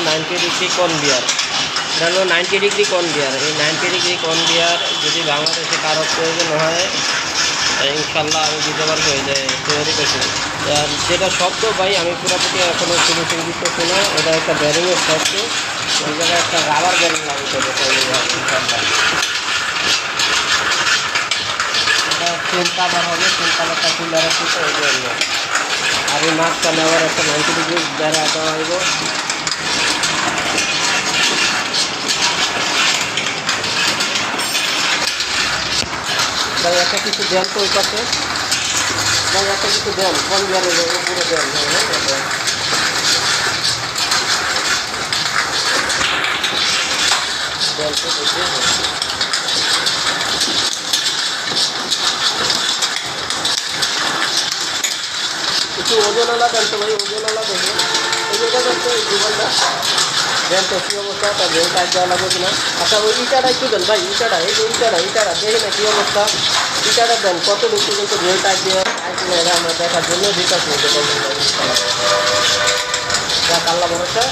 90 degree conveyor. এটা হলো 90 degree conveyor. এই 90 ডিগ্রি কনভিয়ার যদি বাংলাদেশে কারো প্রয়োজন হয় ইনশাল্লাহ আমি দিতে পারবো। এই যে তৈরি করছি। আর যেটা শব্দ ভাই আমি পুরোপুরি এখনও ফিনিশিং দিতেছি না। এটা একটা ব্যারিংয়ের শব্দ, ওই জায়গায় একটা রাবার ব্যারিং লাগাতে হবে ইনশাল্লাহ। এটা সেম কাভার হবে, সেম কাভারটা খুলে রাখছি তো ওই জন্য। আর এই মাঝখানে আবার একটা 90 ডিগ্রি বেড়া দেওয়া হইব। ভাই একটা কিছু দেন তো ওই পাশে, ভাই একটা কিছু দেন কনভিয়ারে পুরো দেন। দেন তো দেখি একটু ওজনওয়ালা দেন তো ভাই, ওজনওয়ালা দেখে এই যেটা দেখতো এই জীবনটা দেন তো কী অবস্থা, তার ভেল টাইট দেওয়া লাগবে কিনা। আচ্ছা ওই ইটাটা একটু দেন ভাই, ইটাটা এই যে ইটাটা দেখে না কী অবস্থা, ইটাটা দেন কত দূর পর্যন্ত ভেল টাইট দিয়ে এটা আমরা দেখার জন্য দিতে যাক আল্লাহ ভরসা।